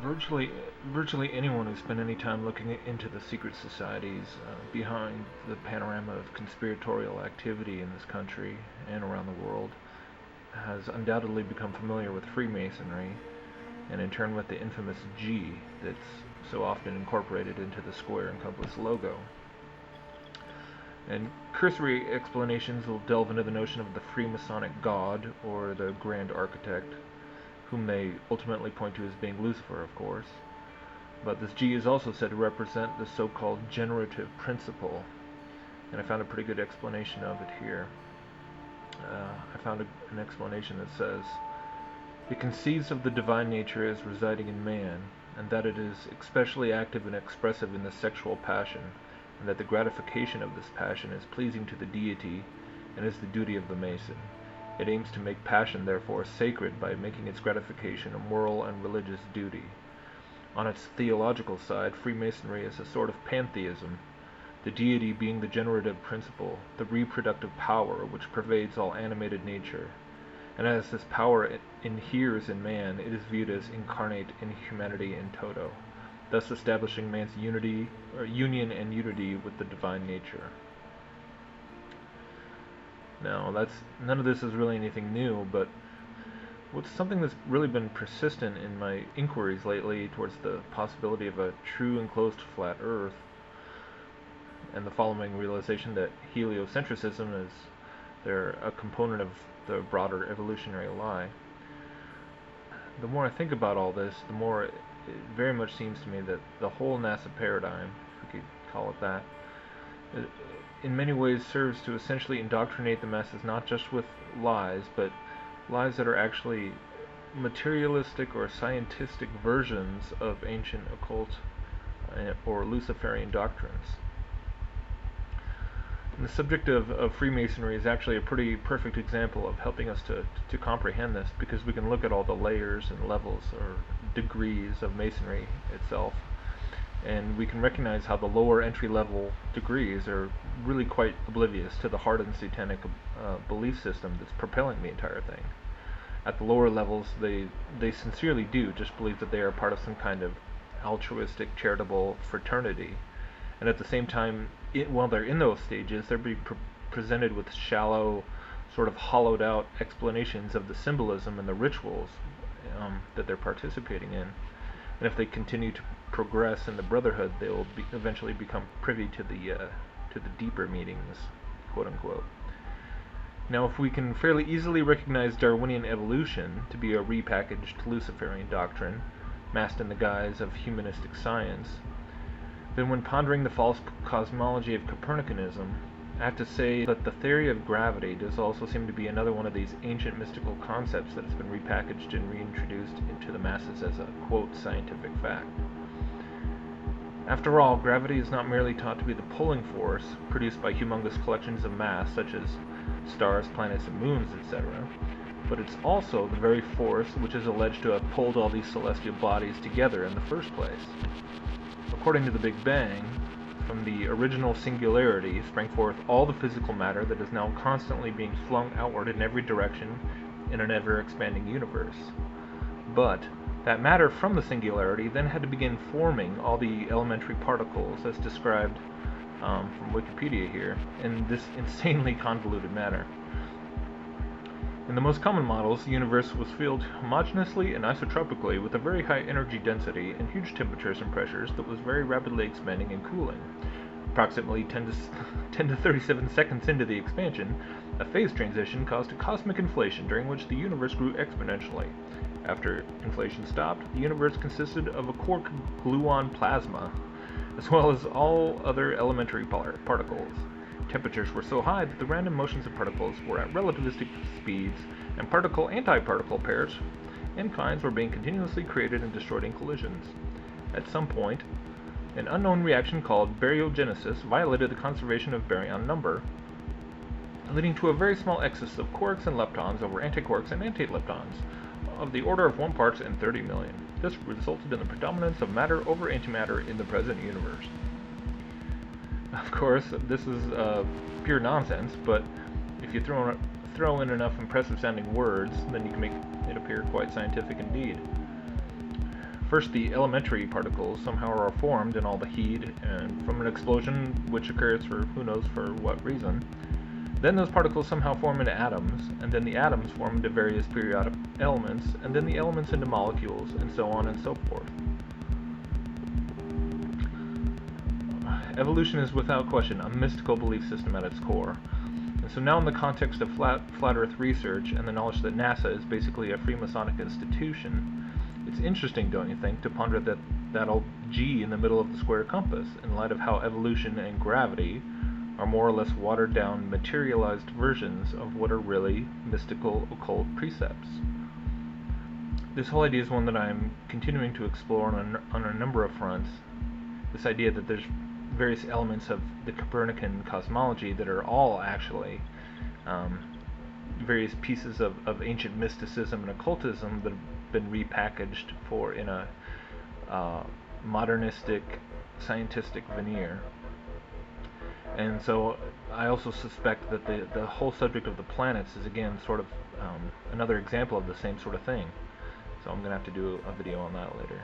Virtually, virtually anyone who spent any time looking into the secret societies behind the panorama of conspiratorial activity in this country and around the world has undoubtedly become familiar with Freemasonry, and in turn with the infamous G that's so often incorporated into the square and compass logo. And cursory explanations will delve into the notion of the Freemasonic God, or the Grand Architect, whom they ultimately point to as being Lucifer, of course. But this G is also said to represent the so-called Generative Principle, and I found a pretty good explanation of it here. I found an explanation that says, it conceives of the divine nature as residing in man, and that it is especially active and expressive in the sexual passion, and that the gratification of this passion is pleasing to the deity and is the duty of the Mason. It aims to make passion, therefore, sacred by making its gratification a moral and religious duty. On its theological side, Freemasonry is a sort of pantheism, the deity being the generative principle, the reproductive power which pervades all animated nature. And as this power inheres in man, it is viewed as incarnate in humanity in toto, thus establishing man's union and unity with the divine nature. Now, none of this is really anything new, but what's something that's really been persistent in my inquiries lately towards the possibility of a true enclosed flat Earth, and the following realization that Heliocentricism is a component of the broader evolutionary lie. The more I think about all this, the more it very much seems to me that the whole NASA paradigm, if we could call it that, in many ways serves to essentially indoctrinate the masses not just with lies, but lies that are actually materialistic or scientistic versions of ancient occult or Luciferian doctrines. And the subject of Freemasonry is actually a pretty perfect example of helping us to comprehend this, because we can look at all the layers and levels or degrees of Masonry itself, and we can recognize how the lower entry-level degrees are really quite oblivious to the hardened satanic belief system that's propelling the entire thing. At the lower levels, they sincerely do just believe that they are part of some kind of altruistic, charitable fraternity, and at the same time, while they're in those stages, they're being presented with shallow, sort of hollowed-out explanations of the symbolism and the rituals that they're participating in. And if they continue to progress in the brotherhood, they will eventually become privy to the deeper meanings, quote unquote. Now, if we can fairly easily recognize Darwinian evolution to be a repackaged Luciferian doctrine, masked in the guise of humanistic science, then when pondering the false cosmology of Copernicanism, I have to say that the theory of gravity does also seem to be another one of these ancient mystical concepts that has been repackaged and reintroduced into the masses as a, quote, scientific fact. After all, gravity is not merely taught to be the pulling force produced by humongous collections of mass such as stars, planets, and moons, etc., but it's also the very force which is alleged to have pulled all these celestial bodies together in the first place. According to the Big Bang, from the original singularity sprang forth all the physical matter that is now constantly being flung outward in every direction in an ever-expanding universe. But that matter from the singularity then had to begin forming all the elementary particles, as described from Wikipedia here, in this insanely convoluted manner. In the most common models, the universe was filled homogenously and isotropically with a very high energy density and huge temperatures and pressures that was very rapidly expanding and cooling. Approximately 10 to 37 seconds into the expansion, a phase transition caused a cosmic inflation during which the universe grew exponentially. After inflation stopped, the universe consisted of a quark gluon plasma, as well as all other elementary particles. Temperatures were so high that the random motions of particles were at relativistic speeds, and particle-antiparticle pairs and kinds were being continuously created and destroyed in collisions. At some point, an unknown reaction called baryogenesis violated the conservation of baryon number, leading to a very small excess of quarks and leptons over antiquarks and antileptons, of the order of 1 part in 30 million. This resulted in the predominance of matter over antimatter in the present universe. Of course, this is pure nonsense, but if you throw in enough impressive sounding words, then you can make it appear quite scientific indeed. First, the elementary particles somehow are formed in all the heat and from an explosion which occurs for who knows for what reason. Then those particles somehow form into atoms, and then the atoms form into various periodic elements, and then the elements into molecules, and so on and so forth. Evolution is without question a mystical belief system at its core. And so now in the context of flat Earth research and the knowledge that NASA is basically a Freemasonic institution, it's interesting, don't you think, to ponder that old G in the middle of the square compass in light of how evolution and gravity are more or less watered-down, materialized versions of what are really mystical, occult precepts. This whole idea is one that I'm continuing to explore on a number of fronts. This idea that there's various elements of the Copernican cosmology that are all actually various pieces of ancient mysticism and occultism that have been repackaged in a modernistic, scientific veneer. And so I also suspect that the whole subject of the planets is again sort of another example of the same sort of thing. So I'm going to have to do a video on that later.